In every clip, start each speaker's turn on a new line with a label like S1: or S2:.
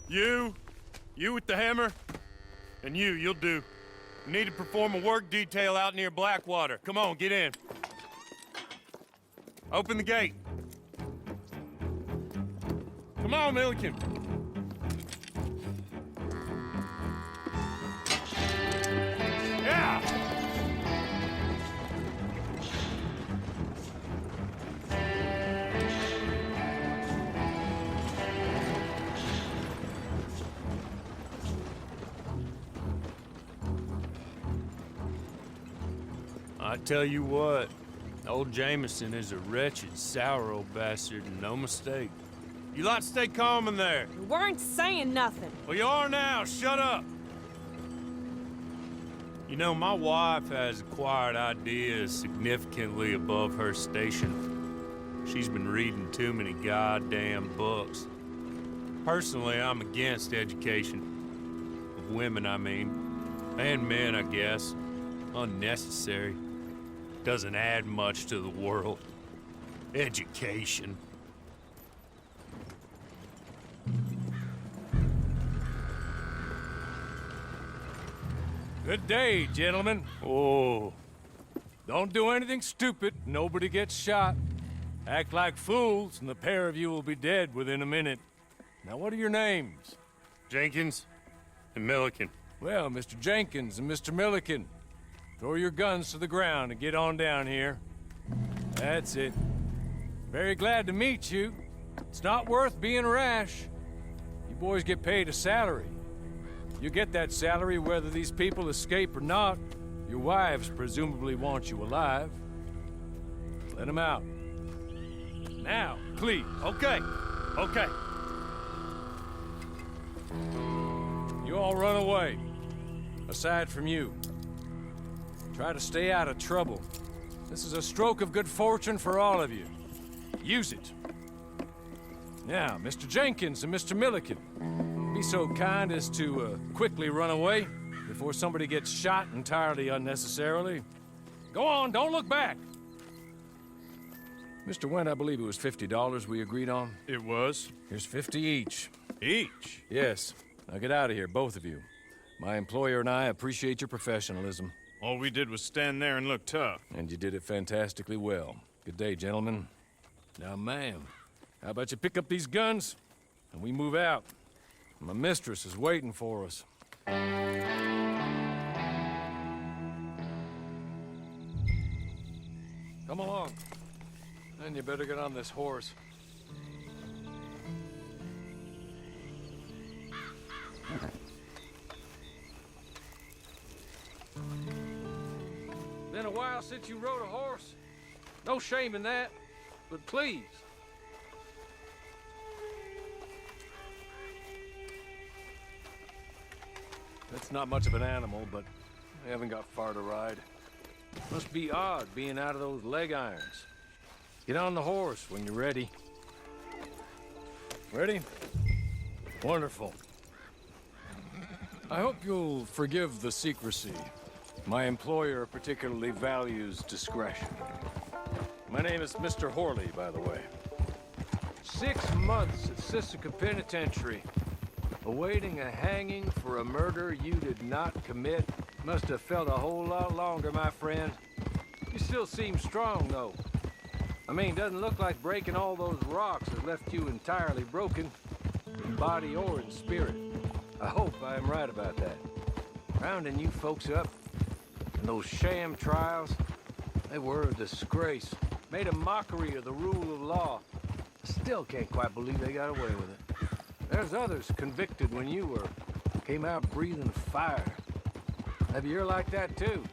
S1: You with the hammer, and you'll do. We need to perform a work detail out near Blackwater. Come on, get in. Open the gate. Come on, Milliken. Yeah! I tell you what, old Jameson is a wretched, sour old bastard, and no mistake. You lot stay calm in there.
S2: We weren't saying nothing.
S1: Well, you are now. Shut up. You know, my wife has acquired ideas significantly above her station. She's been reading too many goddamn books. Personally, I'm against education. Of women, I mean. And men, I guess. Unnecessary. Doesn't add much to the world. Education.
S3: Good day, gentlemen.
S1: Oh.
S3: Don't do anything stupid. Nobody gets shot. Act like fools, and the pair of you will be dead within a minute. Now, what are your names?
S1: Jenkins and Milliken.
S3: Well, Mr. Jenkins and Mr. Milliken, throw your guns to the ground and get on down here. That's it. Very glad to meet you. It's not worth being rash. You boys get paid a salary. You get that salary whether these people escape or not. Your wives presumably want you alive. Let them out. Now, please.
S1: Okay. Okay.
S3: You all run away. Aside from you. Try to stay out of trouble. This is a stroke of good fortune for all of you. Use it. Now, Mr. Jenkins and Mr. Milliken, be so kind as to quickly run away before somebody gets shot entirely unnecessarily. Go on, don't look back. Mr. Wendt, I believe it was $50 we agreed on.
S1: It was.
S3: Here's 50 each.
S1: Each?
S3: Yes. Now get out of here, both of you. My employer and I appreciate your professionalism.
S1: All we did was stand there and look tough.
S3: And you did it fantastically well. Good day, gentlemen. Now, ma'am, how about you pick up these guns and we move out? My mistress is waiting for us. Come along. Then you better get on this horse. Been a while since you rode a horse. No shame in that, but please. That's not much of an animal, but I haven't got far to ride. Must be odd being out of those leg irons. Get on the horse when you're ready. Ready? Wonderful. I hope you'll forgive the secrecy. My employer particularly values discretion. My name is Mr. Horley, by the way. 6 months at Sisika Penitentiary, awaiting a hanging for a murder you did not commit. Must have felt a whole lot longer, my friend. You still seem strong, though. I mean, doesn't look like breaking all those rocks has left you entirely broken, in body or in spirit. I hope I am right about that. Rounding you folks up, and those sham trials, they were a disgrace. Made a mockery of the rule of law. I still can't quite believe they got away with it. There's others convicted when you were. Came out breathing fire. Maybe you're like that too.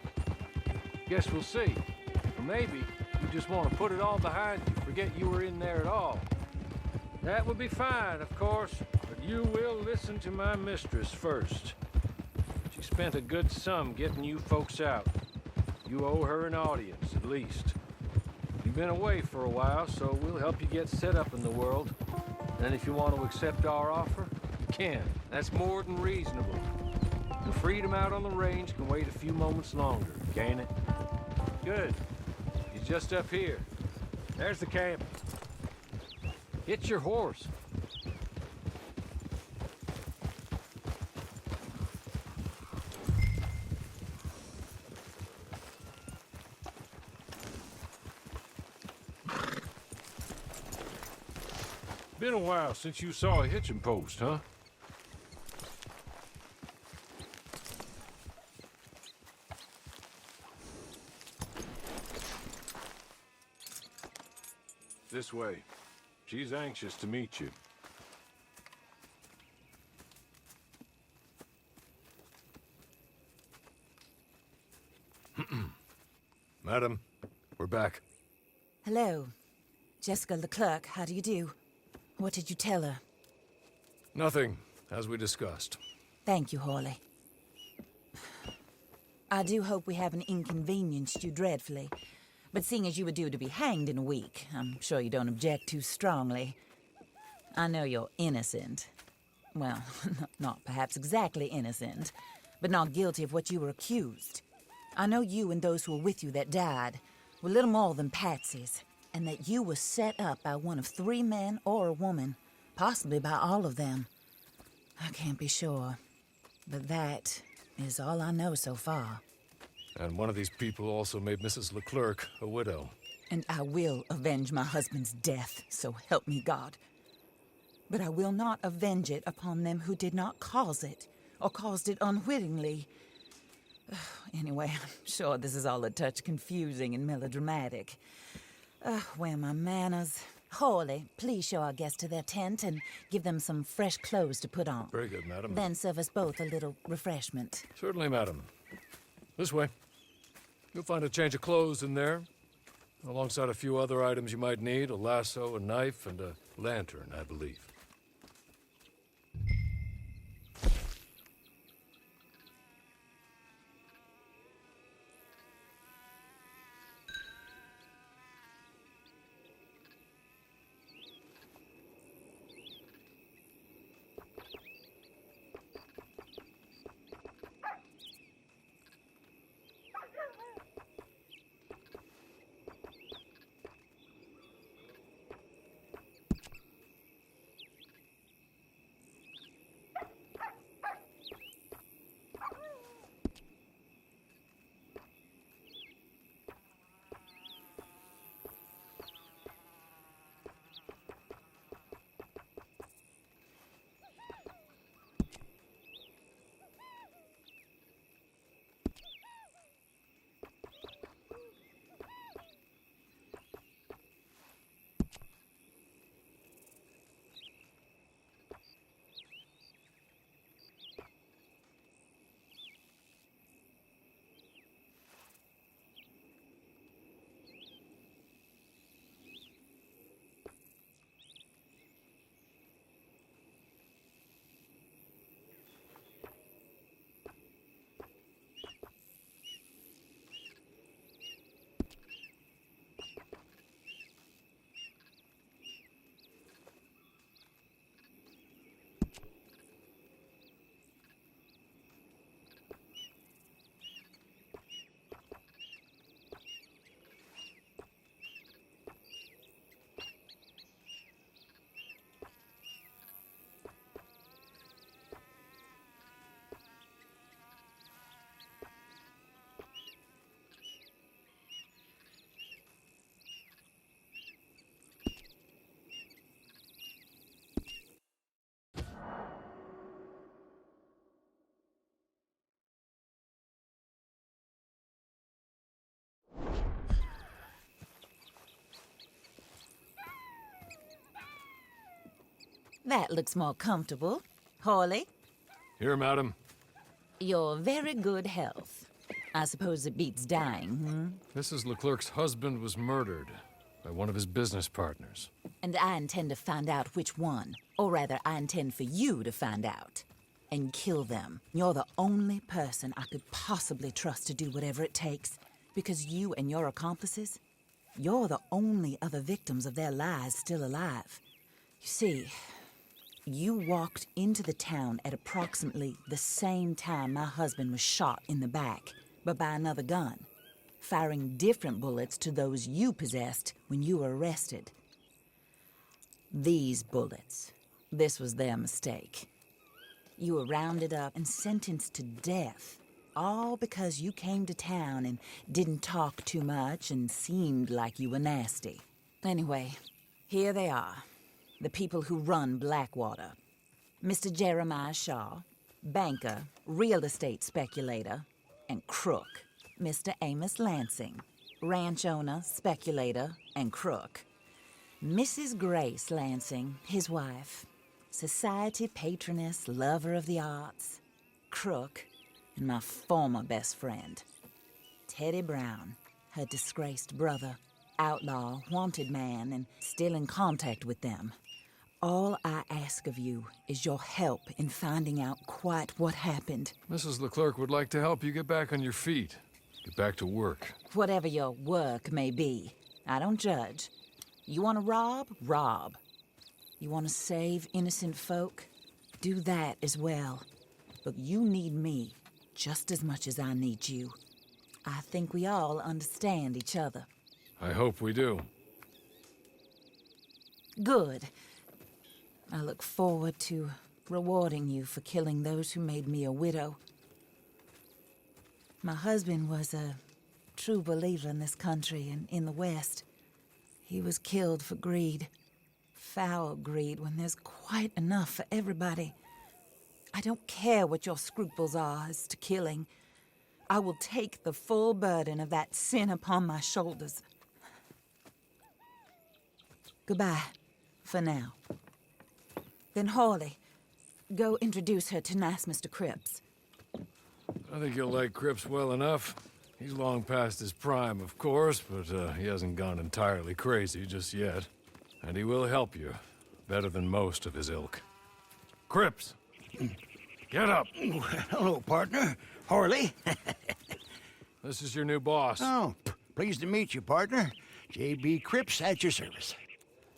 S3: Guess we'll see. Or maybe you just want to put it all behind you, forget you were in there at all. That would be fine, of course, but you will listen to my mistress first. She spent a good sum getting you folks out. You owe her an audience, at least. You've been away for a while, so we'll help you get set up in the world. And if you want to accept our offer, you can. That's more than reasonable. The freedom out on the range can wait a few moments longer, can't it? Good. He's just up here. There's the camp. Hit your horse. Been a while since you saw a hitching post, huh? This way. She's anxious to meet you. Madam, we're back.
S2: Hello. Jessica Leclerc, how do you do? What did you tell her?
S3: Nothing, as we discussed.
S2: Thank you, Hawley. I do hope we haven't inconvenienced you dreadfully. But seeing as you were due to be hanged in a week, I'm sure you don't object too strongly. I know you're innocent. Well, not perhaps exactly innocent, but not guilty of what you were accused. I know you and those who were with you that died were little more than patsies, and that you were set up by one of 3 men or a woman, possibly by all of them. I can't be sure, but that is all I know so far.
S3: And one of these people also made Mrs. Leclerc a widow.
S2: And I will avenge my husband's death, so help me God. But I will not avenge it upon them who did not cause it, or caused it unwittingly. Anyway, I'm sure this is all a touch confusing and melodramatic. Where are my manners? Hawley, please show our guests to their tent and give them some fresh clothes to put on.
S3: Very good, madam.
S2: Then serve us both a little refreshment.
S3: Certainly, madam. This way. You'll find a change of clothes in there, alongside a few other items you might need, a lasso, a knife, and a lantern, I believe.
S2: That looks more comfortable. Hawley,
S3: Here, madam.
S2: your very good health. I suppose it beats dying,
S3: Mrs. Leclerc's husband was murdered by one of his business partners.
S2: And I intend to find out which one. Or rather, I intend for you to find out. And kill them. You're the only person I could possibly trust to do whatever it takes. Because you and your accomplices, you're the only other victims of their lies still alive. You see, you walked into the town at approximately the same time my husband was shot in the back, but by another gun, firing different bullets to those you possessed when you were arrested. These bullets, this was their mistake. You were rounded up and sentenced to death, all because you came to town and didn't talk too much and seemed like you were nasty. Anyway, here they are. the people who run Blackwater. Mr. Jeremiah Shaw, banker, real estate speculator, and crook. Mr. Amos Lansing, ranch owner, speculator, and crook. Mrs. Grace Lansing, his wife, society patroness, lover of the arts, crook, and my former best friend. Teddy Brown, her disgraced brother, outlaw, wanted man, and still in contact with them. All I ask of you is your help in finding out quite what happened.
S3: Mrs. Leclerc would like to help you get back on your feet. Get back to work.
S2: Whatever your work may be, I don't judge. You want to rob? Rob. You want to save innocent folk? Do that as well. But you need me just as much as I need you. I think we all understand each other.
S3: I hope we do.
S2: Good. I look forward to rewarding you for killing those who made me a widow. My husband was a true believer in this country and in the West. He was killed for greed. Foul greed when there's quite enough for everybody. I don't care what your scruples are as to killing. I will take the full burden of that sin upon my shoulders. Goodbye, for now. Then Hawley, go introduce her to nice Mr. Cripps.
S3: I think you'll like Cripps well enough. He's long past his prime, of course, but he hasn't gone entirely crazy just yet. And he will help you, better than most of his ilk. Cripps! Get up!
S4: Hello, partner. Harley.
S3: This is your new boss.
S4: Oh, pleased to meet you, partner. J.B. Cripps at your service.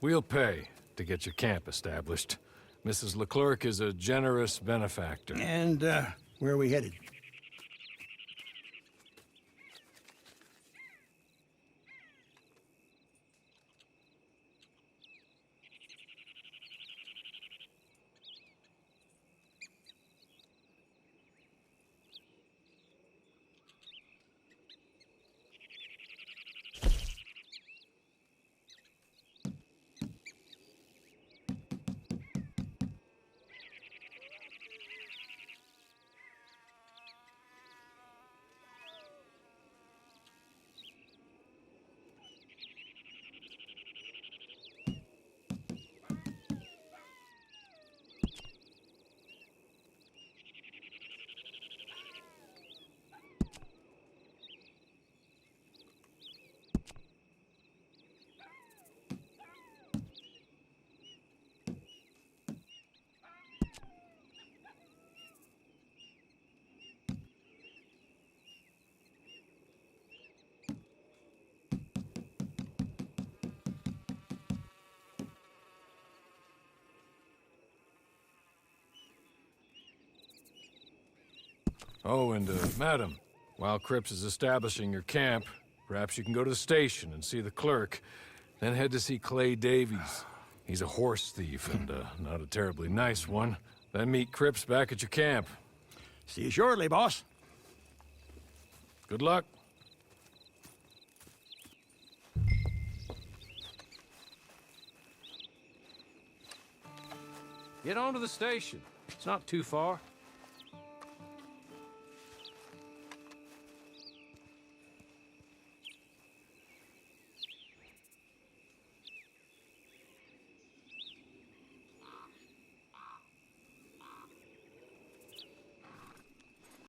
S3: We'll pay to get your camp established. Mrs. Leclerc is a generous benefactor.
S4: And, where are we headed?
S3: Oh, and, madam, while Cripps is establishing your camp, perhaps you can go to the station and see the clerk, then head to see Clay Davies. He's a horse thief and, not a terribly nice one. Then meet Cripps back at your camp.
S4: See you shortly, boss.
S3: Good luck. Get on to the station. It's not too far.